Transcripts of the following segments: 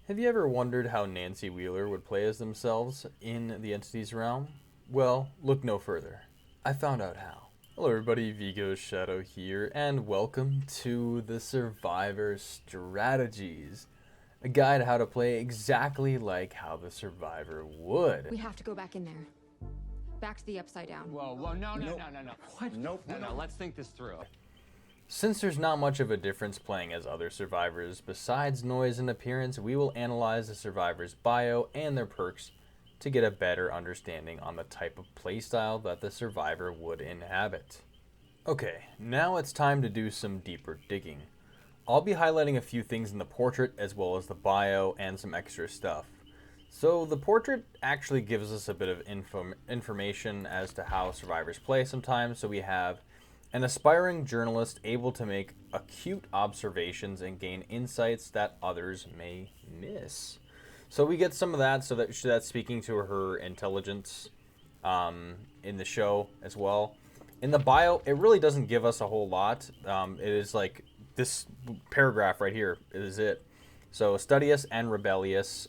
Have you ever wondered how Nancy Wheeler would play as themselves in the Entities realm? Well, look no further. I found out how. Hello everybody, Vigo's Shadow here, and welcome to the Survivor Strategies, a guide how to play exactly like how the Survivor would. We have to go back in there. Back to the Upside Down. Whoa, no. What? Nope. No, let's think this through. Since there's not much of a difference playing as other survivors besides noise and appearance, we will analyze the survivor's bio and their perks to get a better understanding on the type of playstyle that the survivor would inhabit. Okay, now it's time to do some deeper digging. I'll be highlighting a few things in the portrait as well as the bio and some extra stuff. So the portrait actually gives us a bit of information as to how survivors play sometimes. So we have an aspiring journalist able to make acute observations and gain insights that others may miss. So we get some of that, so that's speaking to her intelligence in the show as well. In the bio, it really doesn't give us a whole lot. It is like this paragraph right here is it. So studious and rebellious,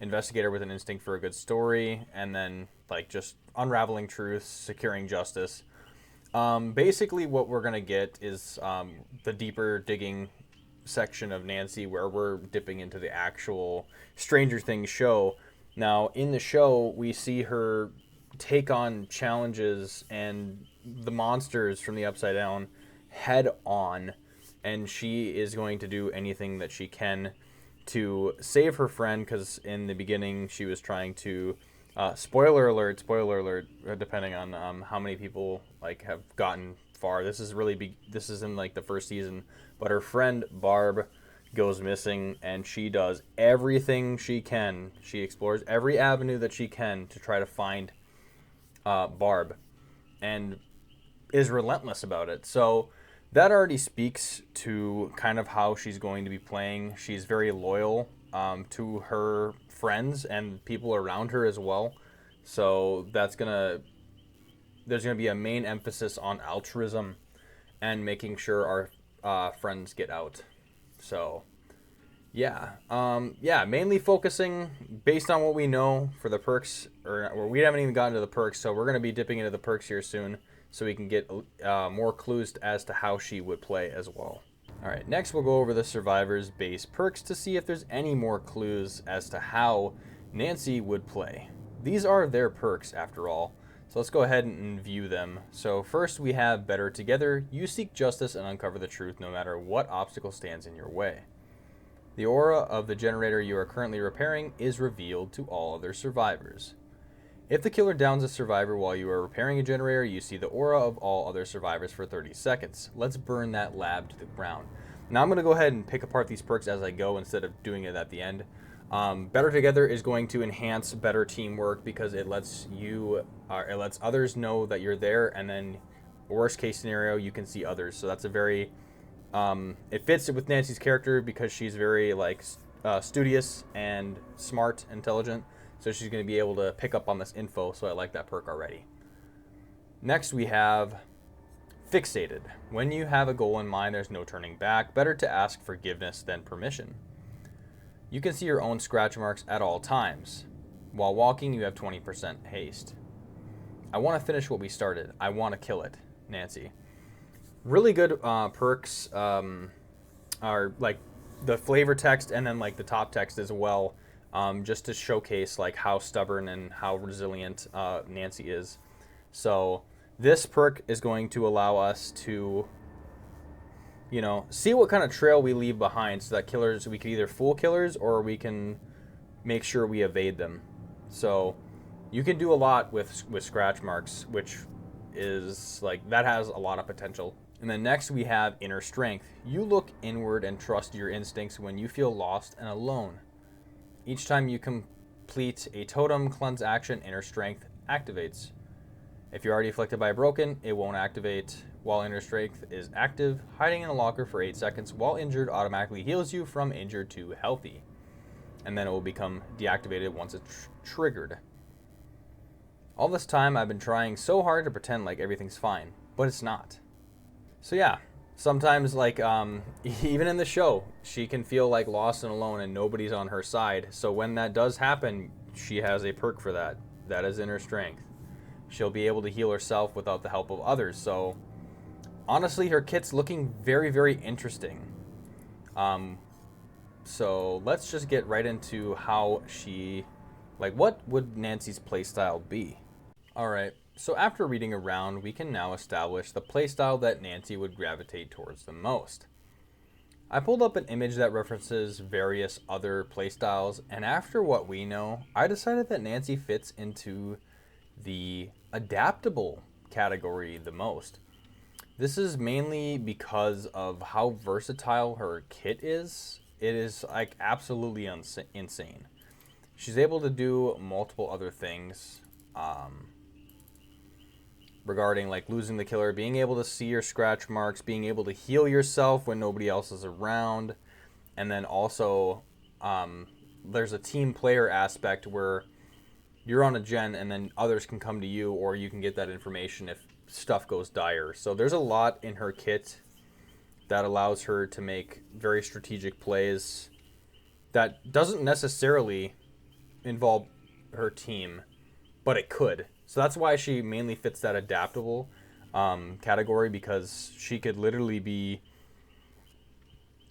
investigator with an instinct for a good story, and then like just unraveling truths, securing justice. Basically what we're going to get is the deeper digging section of Nancy where we're dipping into the actual Stranger Things show. Now, in the show, we see her take on challenges and the monsters from the Upside Down head on, and she is going to do anything that she can to save her friend, because in the beginning she was trying to spoiler alert, depending on how many people like have gotten far. This is in like the first season, but her friend Barb goes missing, and she does everything she can. She explores every avenue that she can to try to find Barb, and is relentless about it. So that already speaks to kind of how she's going to be playing. She's very loyal to her friends and people around her as well. So there's gonna be a main emphasis on altruism and making sure our friends get out. So yeah, mainly focusing based on what we know for the perks, or we haven't even gotten to the perks, so we're gonna be dipping into the perks here soon, so we can get more clues as to how she would play as well. All right, next we'll go over the survivor's base perks to see if there's any more clues as to how Nancy would play. These are their perks after all, so let's go ahead and view them. So first we have Better Together. You seek justice and uncover the truth no matter what obstacle stands in your way. The aura of the generator you are currently repairing is revealed to all other survivors. If the killer downs a survivor while you are repairing a generator, you see the aura of all other survivors for 30 seconds. Let's burn that lab to the ground. Now I'm going to go ahead and pick apart these perks as I go instead of doing it at the end. Better Together is going to enhance better teamwork because it lets others know that you're there, and then worst case scenario, you can see others. So that's a very, it fits with Nancy's character because she's very like studious and smart, intelligent. So she's going to be able to pick up on this info, so I like that perk already. Next we have Fixated. When you have a goal in mind, there's no turning back. Better to ask forgiveness than permission. You can see your own scratch marks at all times. While walking, you have 20% haste. I want to finish what we started. I want to kill it. Nancy. Really good perks are like the flavor text and then like the top text as well. Just to showcase like how stubborn and how resilient Nancy is. So this perk is going to allow us to, see what kind of trail we leave behind, so that we can either fool killers or we can make sure we evade them. So you can do a lot with scratch marks, which is like, that has a lot of potential. And then next we have Inner Strength. You look inward and trust your instincts when you feel lost and alone. Each time you complete a totem cleanse action, Inner Strength activates. If you're already afflicted by a broken, it won't activate. While Inner Strength is active, hiding in a locker for 8 seconds while injured automatically heals you from injured to healthy. And then it will become deactivated once it's triggered. All this time I've been trying so hard to pretend like everything's fine, but it's not. So yeah, sometimes, like, even in the show, she can feel like lost and alone and nobody's on her side. So when that does happen, she has a perk for that. That is inner strength. She'll be able to heal herself without the help of others. So honestly, her kit's looking very, very interesting. So let's just get right into how she, like, what would Nancy's playstyle be? All right. So after reading around, we can now establish the playstyle that Nancy would gravitate towards the most. I pulled up an image that references various other playstyles, and after what we know, I decided that Nancy fits into the adaptable category the most. This is mainly because of how versatile her kit is. It is like absolutely insane. She's able to do multiple other things. Regarding like losing the killer, being able to see your scratch marks, being able to heal yourself when nobody else is around, and then also there's a team player aspect where you're on a gen and then others can come to you, or you can get that information if stuff goes dire. So there's a lot in her kit that allows her to make very strategic plays that doesn't necessarily involve her team, but it could. So that's why she mainly fits that adaptable category, because she could literally be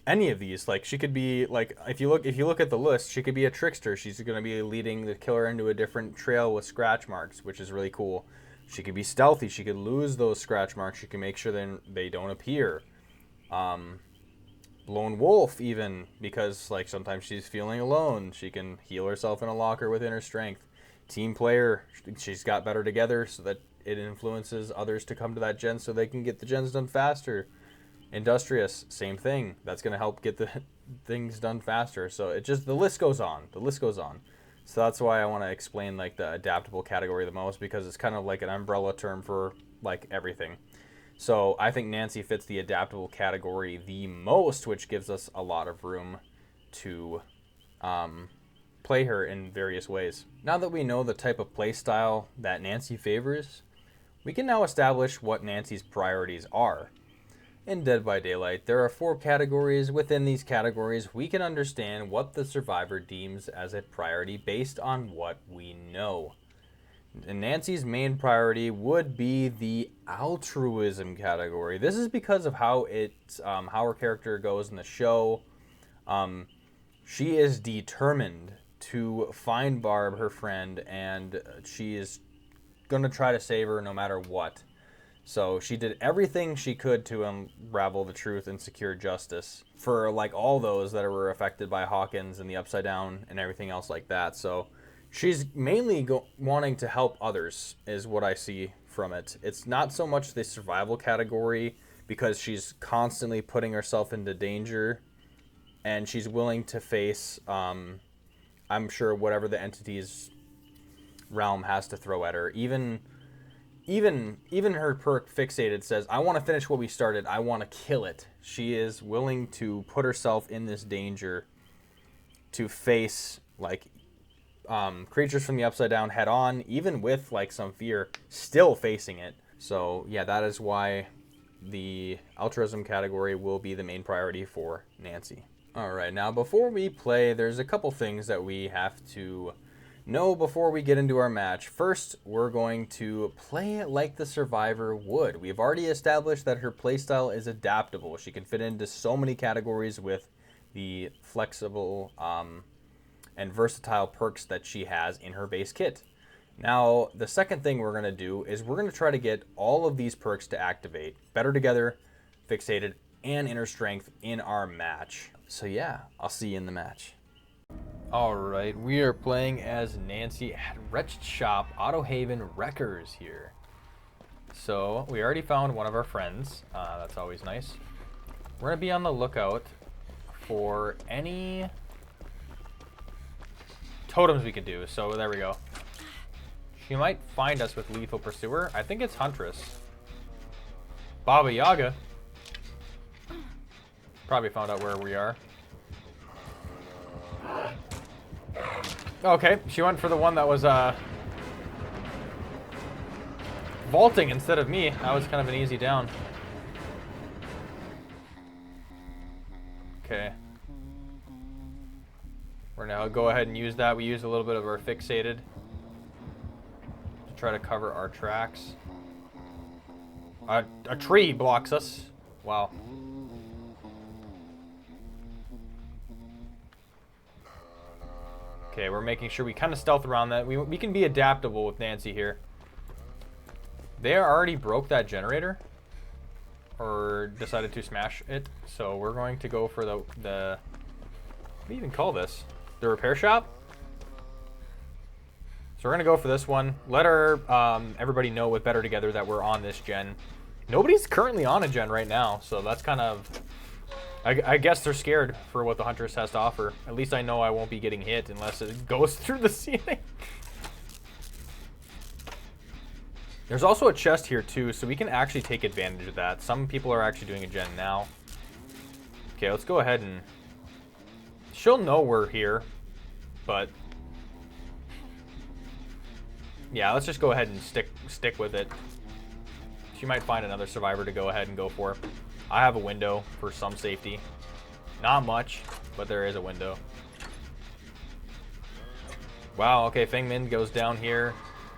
any of these. Like, she could be like, if you look at the list, she could be a trickster. She's going to be leading the killer into a different trail with scratch marks, which is really cool. She could be stealthy. She could lose those scratch marks. She can make sure then they don't appear. Lone wolf, even, because like sometimes she's feeling alone. She can heal herself in a locker with inner strength. Team player, she's got better together so that it influences others to come to that gen so they can get the gens done faster. Industrious, same thing. That's going to help get the things done faster. So it just, the list goes on. The list goes on. So that's why I want to explain like the adaptable category the most, because it's kind of like an umbrella term for like everything. So I think Nancy fits the adaptable category the most, which gives us a lot of room to play her in various ways. Now that we know the type of play style that Nancy favors, we can now establish what Nancy's priorities are. In Dead by Daylight, there are 4 categories. Within these categories, we can understand what the survivor deems as a priority based on what we know. And Nancy's main priority would be the altruism category. This is because of how how her character goes in the show. She is determined to find Barb, her friend, and she is going to try to save her no matter what. So she did everything she could to unravel the truth and secure justice for like all those that were affected by Hawkins and the Upside Down and everything else like that. So she's mainly wanting to help others is what I see from it. It's not so much the survival category, because she's constantly putting herself into danger and she's willing to face, I'm sure, whatever the entity's realm has to throw at her. Even her perk Fixated says, I want to finish what we started. I want to kill it. She is willing to put herself in this danger to face like creatures from the Upside Down head on, even with like some fear, still facing it. So yeah, that is why the altruism category will be the main priority for Nancy. All right, now before we play, there's a couple things that we have to know before we get into our match. First, we're going to play like the survivor would. We've already established that her playstyle is adaptable. She can fit into so many categories with the flexible and versatile perks that she has in her base kit. Now, the second thing we're going to do is we're going to try to get all of these perks to activate Better Together, Fixated, and Inner Strength in our match. So yeah, I'll see you in the match. Alright, we are playing as Nancy at Wretched Shop Auto Haven Wreckers here. So, we already found one of our friends. That's always nice. We're going to be on the lookout for any totems we could do. So, there we go. She might find us with Lethal Pursuer. I think it's Huntress. Baba Yaga. Probably found out where we are. Okay, she went for the one that was vaulting instead of me. That was kind of an easy down. We're gonna go ahead and use that. We used a little bit of our fixated to try to cover our tracks. A tree blocks us. Wow. Okay, we're making sure we kind of stealth around that. We can be adaptable with Nancy here. They already broke that generator. Or decided to smash it. So we're going to go for the what do you even call this? The repair shop? So we're going to go for this one. Let everybody know with Better Together that we're on this gen. Nobody's currently on a gen right now. So that's kind of... I guess they're scared for what the Huntress has to offer. At least I know I won't be getting hit unless it goes through the ceiling. There's also a chest here too, so we can actually take advantage of that. Some people are actually doing a gen now. Okay, let's go ahead and... She'll know we're here, but... Yeah, let's just go ahead and stick with it. She might find another survivor to go ahead and go for. I have a window for some safety. Not much, but there is a window. Wow, okay, Feng Min goes down here.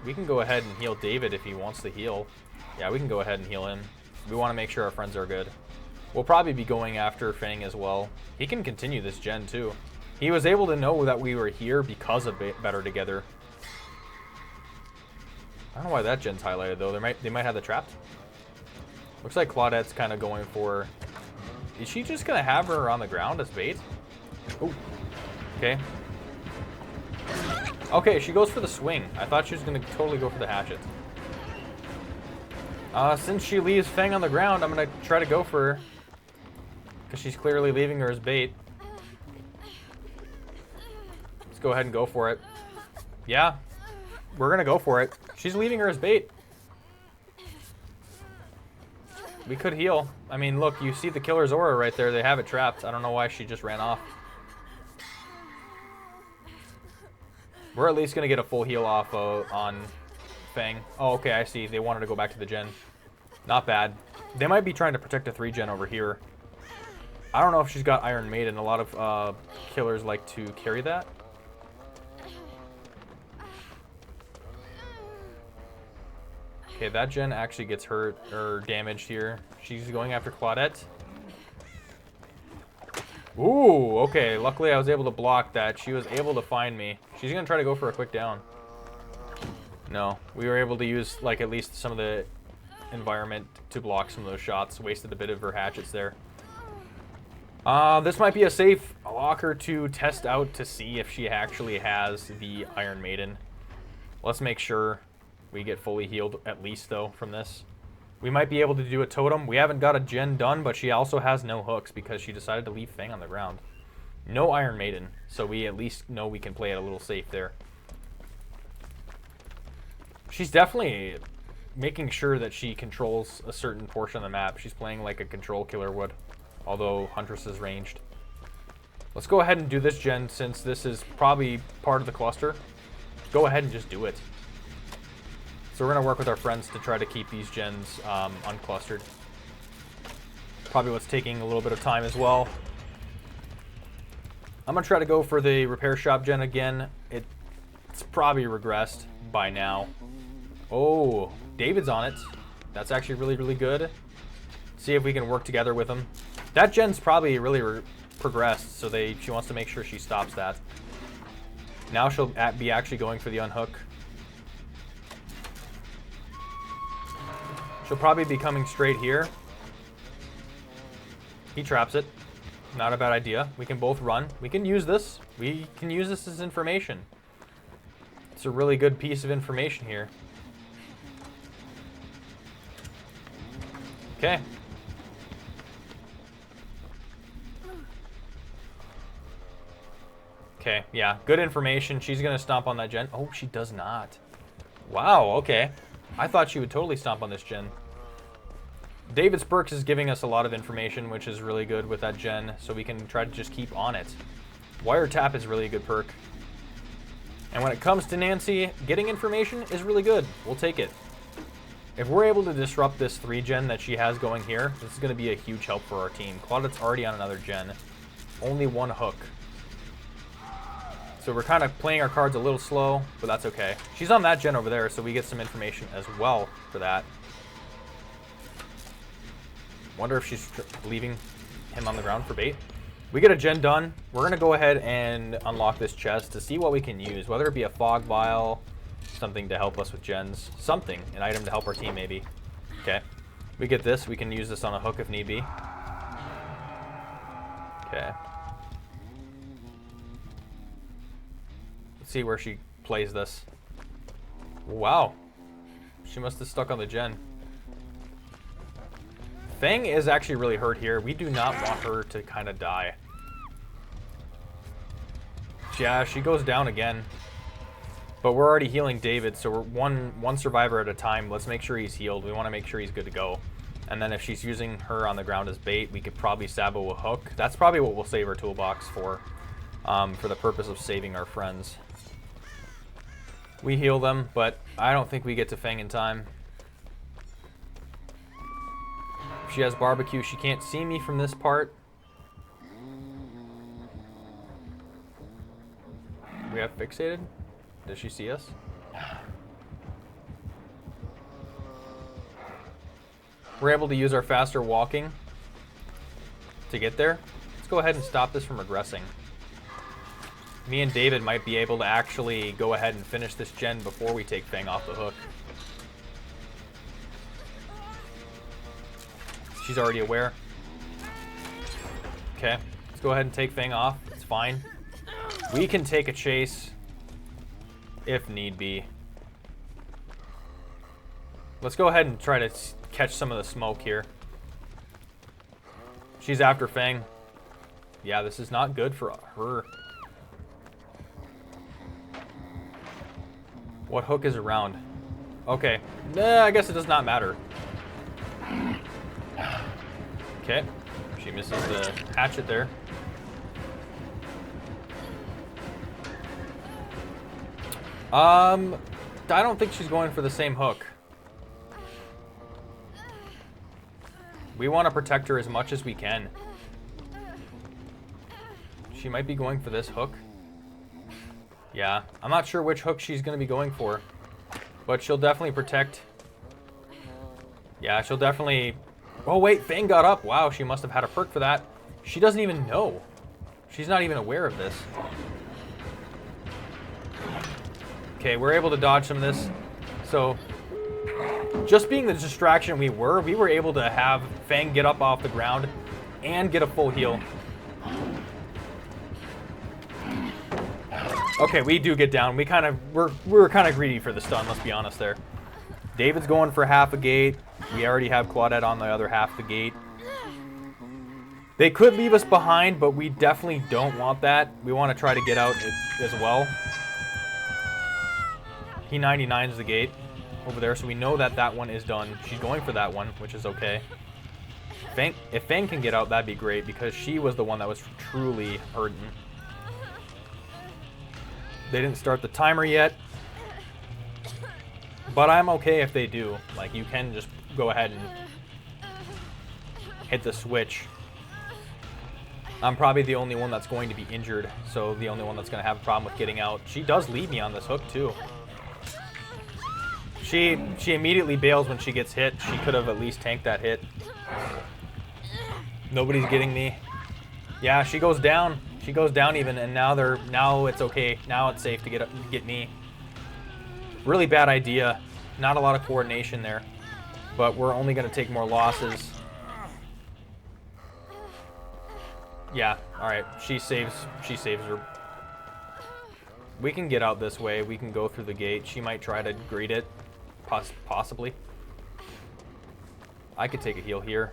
We can go ahead and heal David if he wants to heal. Yeah, we can go ahead and heal him. We want to make sure our friends are good. We'll probably be going after Feng as well. He can continue this gen too. He was able to know that we were here because of Better Together. I don't know why that gen's highlighted though. They might have the trapped. Looks like Claudette's kind of going for... Is she just going to have her on the ground as bait? Oh, okay. Okay, she goes for the swing. I thought she was going to totally go for the hatchet. Since she leaves Feng on the ground, I'm going to try to go for her. Because she's clearly leaving her as bait. Let's go ahead and go for it. Yeah, we're going to go for it. She's leaving her as bait. We could heal. I mean, look, you see the killer's aura right there. They have it trapped. I don't know why she just ran off. We're at least going to get a full heal off on Feng. Oh, okay, I see. They wanted to go back to the gen. Not bad. They might be trying to protect a 3-gen over here. I don't know if she's got Iron Maiden. A lot of killers like to carry that. Okay, that gen actually gets hurt or damaged here. She's going after Claudette. Ooh, okay. Luckily, I was able to block that. She was able to find me. She's going to try to go for a quick down. No, we were able to use, like, at least some of the environment to block some of those shots. Wasted a bit of her hatchets there. This might be a safe locker to test out to see if she actually has the Iron Maiden. Let's make sure we get fully healed at least, though, from this. We might be able to do a totem. We haven't got a gen done, but she also has no hooks because she decided to leave Feng on the ground. No Iron Maiden, so we at least know we can play it a little safe there. She's definitely making sure that she controls a certain portion of the map. She's playing like a control killer would, although Huntress is ranged. Let's go ahead and do this gen since this is probably part of the cluster. Go ahead and just do it. So we're going to work with our friends to try to keep these gens unclustered. Probably what's taking a little bit of time as well. I'm going to try to go for the repair shop gen again. It's probably regressed by now. Oh, David's on it. That's actually really, really good. See if we can work together with him. That gen's probably really progressed, so she wants to make sure she stops that. Now she'll be actually going for the unhook. She'll probably be coming straight here. He traps it. Not a bad idea. We can both run. We can use this. We can use this as information. It's a really good piece of information here. Okay. Okay, yeah. Good information. She's going to stomp on that gen. Oh, she does not. Wow, okay. I thought she would totally stomp on this gen. David's perks is giving us a lot of information, which is really good with that gen, so we can try to just keep on it. Wiretap is really a good perk. And when it comes to Nancy, getting information is really good. We'll take it. If we're able to disrupt this 3-gen that she has going here, this is going to be a huge help for our team. Claudette's already on another gen. Only one hook. So we're kind of playing our cards a little slow, but that's okay. She's on that gen over there, so we get some information as well for that. Wonder if she's leaving him on the ground for bait. We get a gen done. We're going to go ahead and unlock this chest to see what we can use, whether it be a fog vial, something to help us with gens, something, an item to help our team maybe. Okay. We get this. We can use this on a hook if need be. Okay. Let's see where she plays this. Wow. She must have stuck on the gen. Fang is actually really hurt here. We do not want her to kind of die. Yeah, she goes down again. But we're already healing David, so we're one survivor at a time. Let's make sure he's healed. We want to make sure he's good to go. And then if she's using her on the ground as bait, we could probably sabo a hook. That's probably what we'll save our toolbox for the purpose of saving our friends. We heal them, but I don't think we get to Fang in time. If she has barbecue, she can't see me from this part. We have fixated? Does she see us? We're able to use our faster walking to get there. Let's go ahead and stop this from regressing. Me and David might be able to actually go ahead and finish this gen before we take Fang off the hook. She's already aware. Okay, let's go ahead and take Fang off. It's fine. We can take a chase if need be. Let's go ahead and try to catch some of the smoke here. She's after Fang. Yeah, this is not good for her. What hook is around? Okay. Nah, I guess it does not matter. Okay. She misses the hatchet there. I don't think she's going for the same hook. We want to protect her as much as we can. She might be going for this hook. Yeah, I'm not sure which hook she's going to be going for. But she'll definitely protect. Yeah, she'll definitely... Oh, wait, Fang got up. Wow, she must have had a perk for that. She doesn't even know. She's not even aware of this. Okay, we're able to dodge some of this. So, just being the distraction we were able to have Fang get up off the ground and get a full heal. Okay, we do get down. We're kind of greedy for the stun, let's be honest there. David's going for half a gate. We already have Claudette on the other half of the gate. They could leave us behind, but we definitely don't want that. We want to try to get out as well. He 99s the gate over there, so we know that that one is done. She's going for that one, which is okay. If Fang can get out, that'd be great, because she was the one that was truly hurting. They didn't start the timer yet, but I'm okay if they do. Like, you can just go ahead and hit the switch. I'm probably the only one that's going to be injured, so the only one that's going to have a problem with getting out. She does leave me on this hook, too. She immediately bails when she gets hit. She could have at least tanked that hit. Nobody's getting me. Yeah, she goes down. She goes down even, and now it's okay. Now it's safe to get me. Really bad idea. Not a lot of coordination there, but we're only going to take more losses. Yeah, all right. She saves her. We can get out this way. We can go through the gate. She might try to greet it, possibly. I could take a heal here.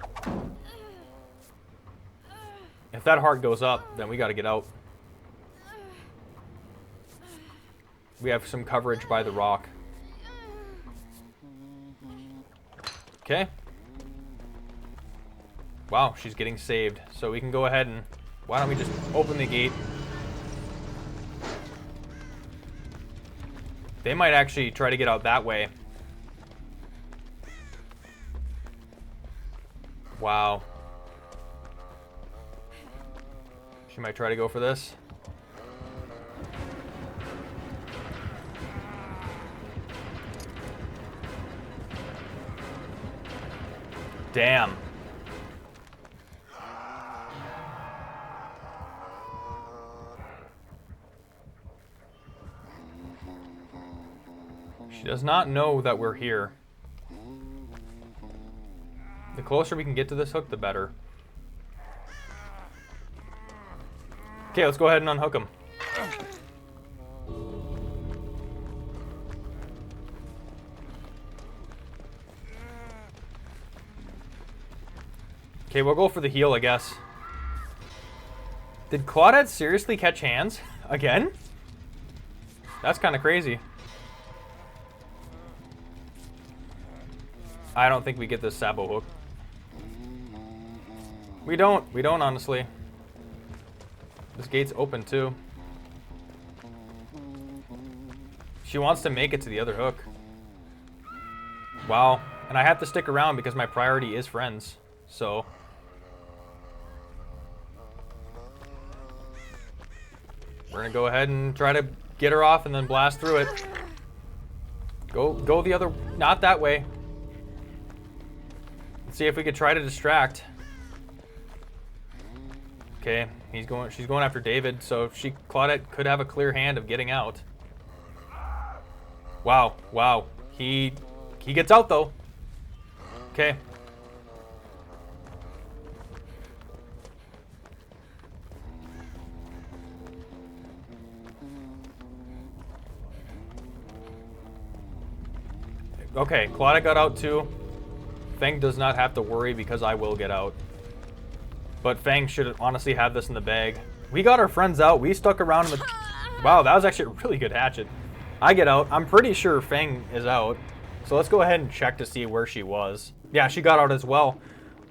If that heart goes up, then we got to get out. We have some coverage by the rock. Okay. Wow, she's getting saved. So we can go ahead and... Why don't we just open the gate? They might actually try to get out that way. Wow. She might try to go for this. Damn. She does not know that we're here. The closer we can get to this hook, the better. Okay, let's go ahead and unhook him. Okay, we'll go for the heal, I guess. Did Claudette seriously catch hands? Again? That's kind of crazy. I don't think we get this Sabo hook. We don't, honestly. This gate's open, too. She wants to make it to the other hook. Wow. And I have to stick around because my priority is friends. So... we're gonna go ahead and try to get her off and then blast through it. Go the other, not that way. Let's see if we could try to distract. Okay, she's going after David, so Claudette could have a clear hand of getting out. Wow, wow. He gets out though. Okay. Okay, Claudette got out too. Fang does not have to worry because I will get out. But Fang should honestly have this in the bag. We got our friends out. We stuck around in the... Wow, that was actually a really good hatchet. I get out. I'm pretty sure Fang is out. So let's go ahead and check to see where she was. Yeah, she got out as well.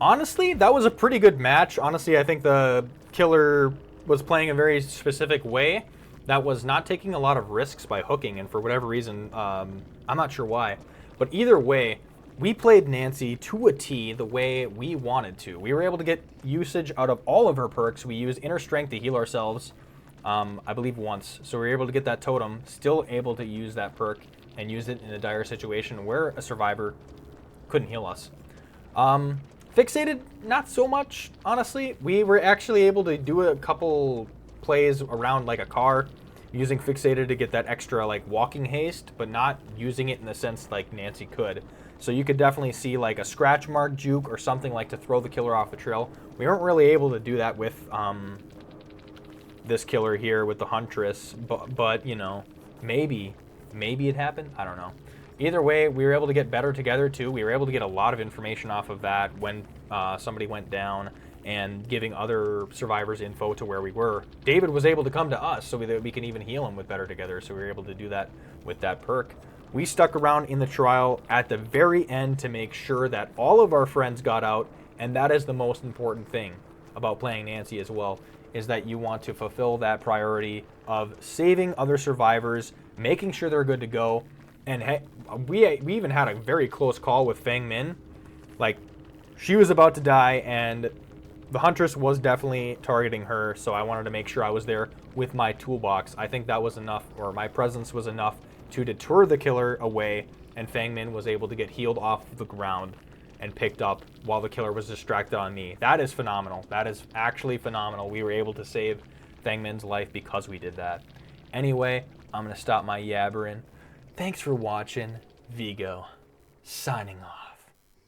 Honestly, that was a pretty good match. Honestly, I think the killer was playing a very specific way that was not taking a lot of risks by hooking. And for whatever reason, I'm not sure why. But either way, we played Nancy to a T the way we wanted to. We were able to get usage out of all of her perks. We used inner strength to heal ourselves, I believe once. So we were able to get that totem, still able to use that perk and use it in a dire situation where a survivor couldn't heal us. Fixated, not so much, honestly. We were actually able to do a couple plays around like a car, using Fixated to get that extra like walking haste, but not using it in the sense like Nancy could. So you could definitely see like a scratch mark juke or something like to throw the killer off the trail. We weren't really able to do that with this killer here with the Huntress, but you know, maybe it happened. I don't know. Either way, we were able to get better together too. We were able to get a lot of information off of that when somebody went down and giving other survivors info to where we were. David was able to come to us so that we can even heal him with Better Together, so we were able to do that with that perk. We stuck around in the trial at the very end to make sure that all of our friends got out, and that is the most important thing about playing Nancy as well, is that you want to fulfill that priority of saving other survivors, making sure they're good to go, and we even had a very close call with Fang Min. Like, she was about to die, and the Huntress was definitely targeting her, so I wanted to make sure I was there with my toolbox. I think that was enough, or my presence was enough to deter the killer away, and Fang Min was able to get healed off the ground and picked up while the killer was distracted on me. That is phenomenal. That is actually phenomenal. We were able to save Fang Min's life because we did that. Anyway, I'm going to stop my yabbering. Thanks for watching. Vigo, signing off.